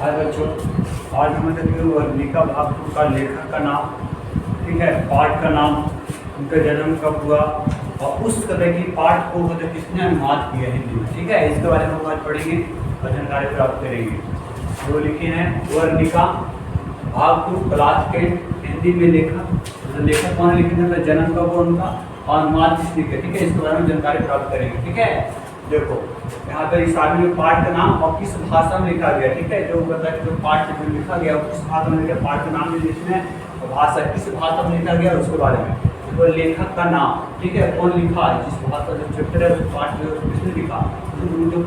हाय बच्चों, आज हम वर्णिका भाग 2 का लेखक का नाम, ठीक है, पाठ का नाम, उनका जन्म कब हुआ और उस तरह की पाठ को मतलब किसने अनुवाद किया हिंदी में, ठीक है, इसके बारे में हम आज पढ़ेंगे और जानकारी प्राप्त करेंगे। वो लिखे हैं वर्णिका भाग 2 क्लास 10 हिंदी में लेखक, तो लेखक कौन लिखे हैं, जन्म कब हुआ उनका और अनुवाद किसने किया, ठीक है, इसके बारे में जानकारी प्राप्त करेंगे। ठीक है, देखो यहाँ पर इस आदमी में पाठ का नाम और किस भाषा में लिखा गया, ठीक है, जो बता जो पाठ में लिखा गया किस भाषा में लिखा, पाठ का नाम भी लिखना है और भाषा किस भाषा में लिखा गया उसके बारे में, तो लेखक का नाम, ठीक है, कौन लिखा है, जिस भाषा जो चैप्टर है उस पाठ में किसने लिखा, जो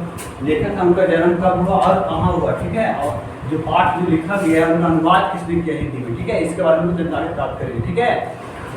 लेखक का उनका जन्म कब हुआ और कहाँ हुआ, ठीक है, और जो पाठ जो लिखा गया है उनका अनुवाद किसने किया हिंदी में, ठीक है, इसके बारे में जानकारी प्राप्त करेंगे। ठीक है,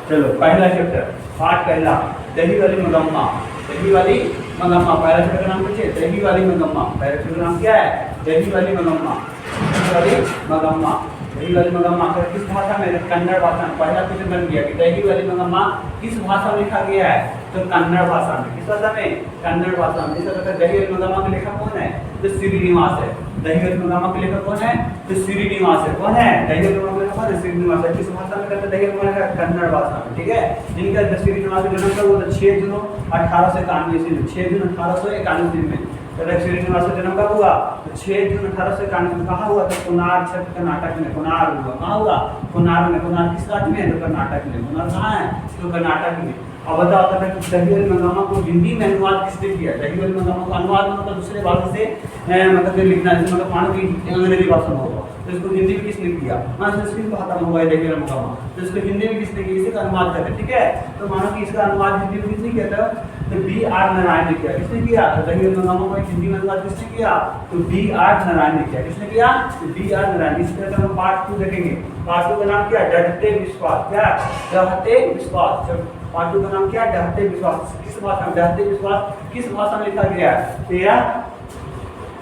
चलो पहला चैप्टर पाठ पहला, दही वाली मगम्मा, दही वाली मगम्मा, पहला चैप्टर का नाम पूछिए, दही वाली मगम्मा, पहला चैप्टर का नाम क्या है, दही वाली मगम्मा, दही वाली मगम्मा, दही वाली मगम्मा किस भाषा में, कन्नड़ भाषा में, पहला क्वेश्चन बन गया कि दही वाली मगम्मा किस भाषा में लिखा गया है, तो कन्नड़ भाषा में, किस भाषा में, कन्नड़ भाषा में। जैसे दही वाली मगम्मा का लेखक कौन है, तो श्रीनिवास है, दही वाली मगम्मा के लेखक कौन है, तो श्रीनिवास है, कौन है, दही वाली मगम्मा के लेखक कौन है, श्रीनिवास है, किस भाषा में करते, दही वाली मगम्मा कन्नड़ भाषा में, ठीक है। जिनका श्रीनिवास का जन्म कब हुआ, 6 जून 1891 ईस्वी में, 6 जून 1891 ईस्वी में, श्रीनिवास का जन्म कब हुआ, तो 6 जून 1891 में, कहाँ हुआ, तो कुनार क्षेत्र कर्नाटक में, कुनार हुआ, कहाँ हुआ, कुनार में, कुनार किस राज्य में है, तो कर्नाटक में, कुनार कहाँ है, तो कर्नाटक में। अब बताओ दही वाली मगम्मा को हिंदी में अनुवाद किसने किया, दही वाली मगम्मा का अनुवाद मतलब दूसरे भाषा से मतलब लिखना, जैसे मतलब मानो कि अंग्रेजी भाषा में होगा तो इसको हिंदी में किसने किया, संस्कृत भाषा में हुआ है दही वाली मगम्मा, तो इसको हिंदी में किसने किया, इसका अनुवाद करते, ठीक है, तो मानो कि इसका अनुवाद हिंदी में किसने किया था, तो B.R. नारायण ने किया, किसने किया, दही वाली मगम्मा को हिंदी में अनुवाद किसने किया, तो B.R. नारायण ने किया, किसने किया, तो B.R. नारायण। इस तरह हम पार्ट 2 देखेंगे, पार्ट 2 का नाम क्या, डरते विश्वास, क्या डरते विश्वास, पार्ट 2 का नाम क्या, डरते विश्वास, किस भाषा में, डरते विश्वास किस भाषा में लिखा गया है, तेरा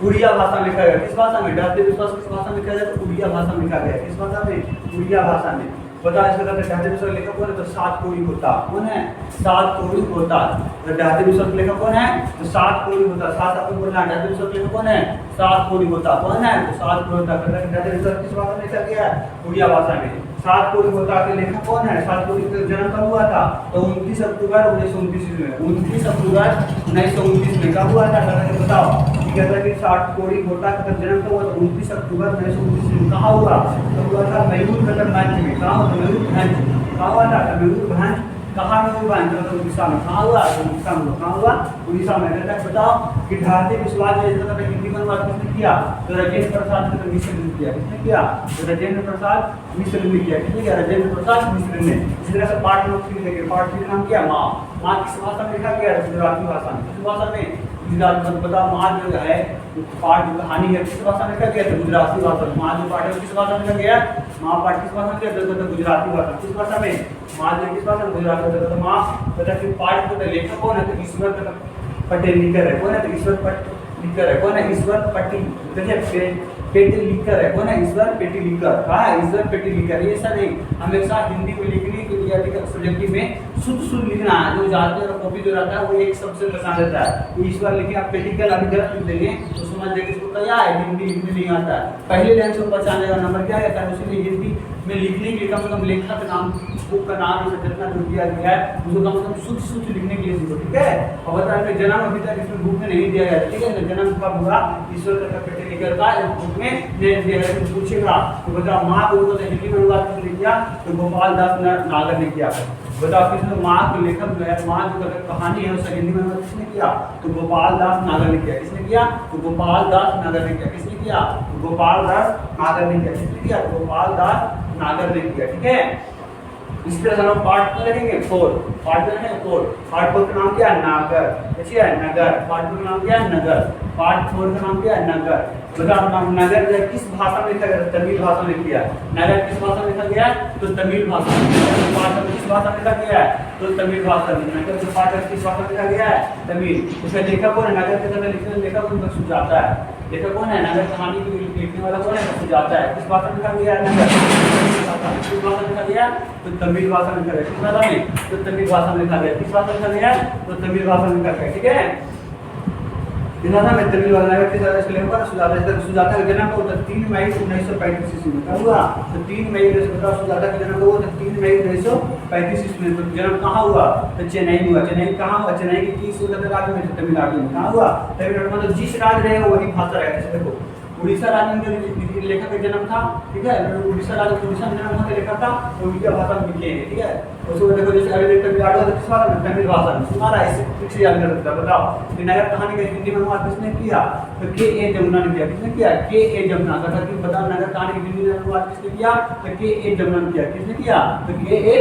उड़िया भाषा में लिखा गया, किस भाषा में, डरते विश्वास किस भाषा में लिखा गया, तो उड़िया भाषा में लिखा गया, किस भाषा में, उड़िया भाषा में। बता इसका डरते विश्वास लेखक कौन है, तो सात कोड़ी होता, कौन है, सात कोड़ी होता, तो डरते विश्वास लेखक कौन है, तो सात कोड़ी होता, सात आपको बोलना है, डरते विश्वास लेखक कौन है, सात कोड़ी होता, कौन है, तो सात कोड़ी होता, डरते विश्वास किस भाषा में लिखा गया है, उड़िया भाषा में। सात कोड़ी होता के लेखक कौन है, सात कोड़ी का जन्म कब हुआ था, तो 29 अक्टूबर 1929 में, 29 अक्टूबर 1929 में कब हुआ था, बताओ, कहता है कि 60 कोड़ी होता का जन्म कब हुआ, 29 अक्टूबर 1929 में, कहाँ हुआ, तो हुआ था मयूरभंज में, कहाँ हुआ, मयूरभंज, कहाँ हुआ था, मयूरभंज, कहाँ मयूरभंज, तो उड़ीसा में, कहाँ हुआ, उड़ीसा में, कहाँ हुआ, उड़ीसा में। कहता है बताओ कि ढारते विश्वास हिंदी में अनुवाद किसने किया, तो राजेंद्र प्रसाद मिश्र ने किया, किसने किया, तो राजेंद्र प्रसाद मिश्र ने किया, किसने किया, राजेंद्र प्रसाद मिश्र ने। इसी तरह से पाठ नोट लिखेंगे, पाठ का नाम क्या, माँ, माँ किस भाषा में लिखा गया, गुजराती भाषा में, किस भाषा में, गुजरात में। बताओ माँ जो है पाठ जो कहानी है किस भाषा में लिखा गया, तो गुजराती भाषा में। माँ जो पाठ है किस भाषा में लिखा गया, माँ पाठ किस भाषा में लिखा गया, तो गुजराती भाषा, किस भाषा में, माँ जो किस भाषा में, गुजराती भाषा। तो माँ बता कि पाठ का लेखक कौन है, तो ईश्वर पटेल लिखकर है, कौन है, तो ईश्वर लिखकर है, कौन है, ईश्वर पटेल, देखिए पेटी लिखकर है, कौन है, ईश्वर पेटी लिखकर, कहा है, ईश्वर पेटी लिखकर। ये ऐसा नहीं, हमेशा हिंदी में लिखने के लिए सब्जेक्टिव में शुद्ध लिखना है, जो जाते हैं कॉपी जो रहता है वो एक शब्द से पहचान देता है, ईश्वर लिखे आप पेटिकल अभी गलत लिख देंगे तो समझ लेंगे इसको क्या है, हिंदी लिखने नहीं आता है, पहले लाइन से पहचान लेगा, नंबर क्या रहता है, उसी हिंदी में लिखने के लिए कम से कम लेखक नाम, बुक का नाम जितना जो दिया गया है उसको कम से कम शुद्ध लिखने के लिए सीखो, ठीक है। और बताया जन्म अभी तक इसमें बुक में नहीं दिया गया, ठीक है, जन्म कब हुआ, ईश्वर का पेटी लिखकर का बुक में नहीं दिया गया, तो पूछेगा तो बताओ माँ को हिंदी में अनुवाद किसने किया, तो गोपाल दास नागर ने किया। बताओ किसने, माँ के लेखक जो है, माँ जो कहानी है उसका हिंदी में अनुवाद किसने किया, तो गोपाल दास नागर ने किया, किसने किया, तो गोपाल दास नागर ने किया, किसने किया, तो गोपाल दास नागर ने किया, किसने किया, गोपाल दास नागर ने किया, ठीक है। इस तरह से हम पार्ट में लिखेंगे 4, पार्ट में लिखेंगे 4, पार्ट 4 का नाम क्या है, नागर, ठीक है, नगर, पार्ट 2 का नाम क्या है, नगर, पार्ट 4 का नाम क्या है, नगर। बताओ नाम नगर जो किस भाषा में लिखा गया, तमिल भाषा में किया, नगर किस भाषा में लिखा गया, तो तमिल भाषा में, किस भाषा में लिखा गया है, तो तमिल भाषा में, नगर जो पाठ किस भाषा में लिखा गया है, तमिल। उसमें लेखक कौन है, नगर के समय लिखने लेखक कौन, सुजाता है, लेखक कौन है, नगर कहानी को लिखने वाला कौन है, सुजाता है। किस भाषा में लिखा गया है, नगर, किस भाषा में लिखा गया, तो तमिल भाषा में लिखा गया, किस भाषा में, तो तमिल भाषा में लिखा गया, किस भाषा में लिखा गया, तो तमिल भाषा में लिखा गया, ठीक है। इस भाषा में तमिल भाषा नगर किस राज्य से लेकर सुजाता का जन्म कब हुआ? 3 मई 1935 ईस्वी में। कब हुआ? तो 3 मई 1915 सुजाता का जन्म कब हुआ? 3 मई 1935 ईस्वी में। तो जन्म कहाँ हुआ? तो चेन्नई में हुआ। चेन्नई कहाँ हुआ? चेन्नई के किस राज्य में? तमिलनाडु में। कहाँ हुआ? तमिलनाडु। मतलब जिस राज्य रहेगा वही भाषा रहेगा। जैसे देखो उड़ीसा राज्य में लेखक का जन्म था, ठीक है, उड़ीसा राज्य उड़ीसा में जन्म होकर लेखक था, तो उनकी भाषा में लिखे हैं, ठीक है। उसको देखो जैसे अभी तमिलनाडु है तो किस भाषा में? तमिल भाषा में। तुम्हारा इसे कुछ याद कर सकता है, बताओ कि नगर कहानी का हिंदी में अनुवाद किसने किया? तो के ए जमुना ने किया। किसने किया? के ए जमुना। कथा की बताओ नगर कहानी का हिंदी में अनुवाद किसने किया? तो के ए जमुना ने किया। किसने किया? तो के ए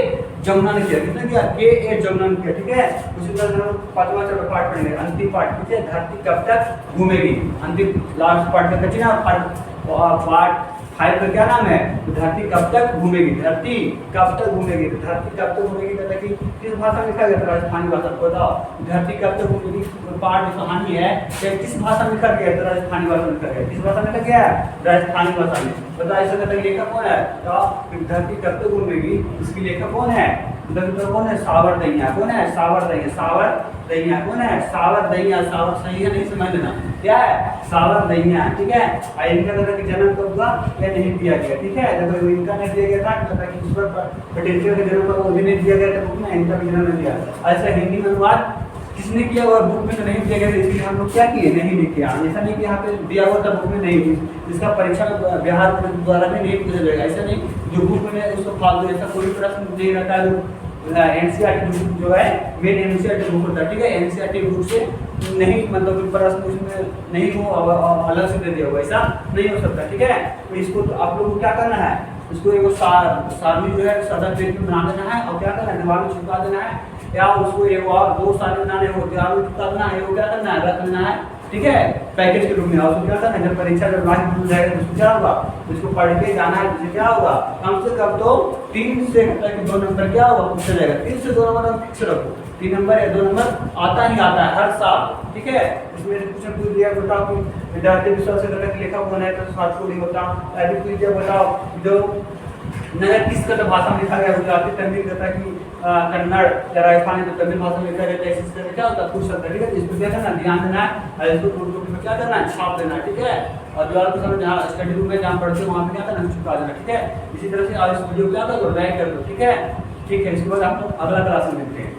जमुना ने किया। किसने किया? के ए जमुना ने किया, ठीक है। उसी तरह हम 5वां चैप्टर पार्ट पढ़ेंगे, अंतिम पार्ट, ठीक है। धरती कब तक घूमेगी? अंतिम लास्ट पार्ट का कच्ची ना पार्ट 5 का क्या नाम है? तो धरती कब तक घूमेगी। धरती कब तक घूमेगी? तो धरती कब तक घूमेगी कहता कि किस भाषा में लिखा गया था? राजस्थानी भाषा। बताओ धरती कब तक घूमेगी पार्ट जो कहानी है किस भाषा में लिखा गया? तो राजस्थानी भाषा में लिखा गया। किस भाषा में लिखा गया है? राजस्थानी भाषा में। बताओ इसका कहता लेखक कौन है? तो धरती कब तक घूमेगी इसकी लेखक कौन है? तो कौन है? सावर दहिया। कौन है? सावर दहिया। सावर दहिया कौन है? सावर दहिया। सावर सही है नहीं समझ लेना क्या है? सावर दहिया, ठीक है। और इनका कहता कि जन्म कब हुआ या नहीं दिया गया, ठीक है। जब इनका नहीं दिया गया था कहता कि ईश्वर पटेल का जन्म कब वो भी नहीं दिया गया था बुक में, इनका भी जन्म नहीं दिया। ऐसा हिंदी में अनुवाद किसने किया और बुक में तो नहीं दिया गया, इसलिए हम लोग क्या किए? नहीं लिखे। ऐसा नहीं कि यहाँ पे दिया हुआ था बुक में नहीं, इसका परीक्षा बिहार द्वारा में नहीं पूछा जाएगा। ऐसा नहीं जो बुक में उसको फालतू ऐसा कोई प्रश्न नहीं रहता है। एनसीईआरटी बुक जो है मेन एनसीईआरटी बुक होता है, ठीक है। एनसीईआरटी बुक से नहीं मतलब प्रश्न उसमें नहीं हो अलग से दे दिया हुआ, ऐसा नहीं हो सकता, ठीक है। तो इसको तो आप लोग को क्या करना है? इसको एक सारणी जो है सादा पेज में बना देना है और क्या करना है? दीवार में चिपका देना है, या उसको एक और 2 सारणी बनाने हो दीवार में चिपका देना है। वो क्या करना है? रख देना है, ठीक है, पैकेज के रूप में। और उसको क्या करना है? जब परीक्षा जब लास्ट मिल जाएगा तो उसको क्या होगा? उसको पढ़ के जाना है। जिससे क्या होगा? कम से कम तो 3 से 2 नंबर क्या होगा? पूछा जाएगा। 3 से 2 नंबर फिक्स रखो। 3 नंबर या 2 नंबर आता ही आता है हर साल, ठीक है। इसमें क्वेश्चन पूछ दिया बताओ कि विद्यार्थी विश्वास से घटक लेखक कौन है? तो साथ को नहीं होता। ऐसे पूछ दिया बताओ जो नगर किस कथा भाषा में लिखा गया? गुजराती, तमिल कहता कि कन्नड़ या राजस्थानी, तो तमिल भाषा में लिखा गया है। इस तरह क्या होता है? पूछ सकता है, ठीक है। इसको क्या करना? ध्यान देना है और इसको फोटो कॉपी में क्या करना है? छाप देना है, ठीक है। और दीवार के सामने जहाँ स्टडी रूम में जहाँ पढ़ते हो वहाँ पे क्या करना? चिपका देना, ठीक है। इसी तरह से आज इस वीडियो को क्या करो? लाइक कर दो, ठीक है। ठीक है, इसके बाद आप अगला क्लास में मिलते हैं।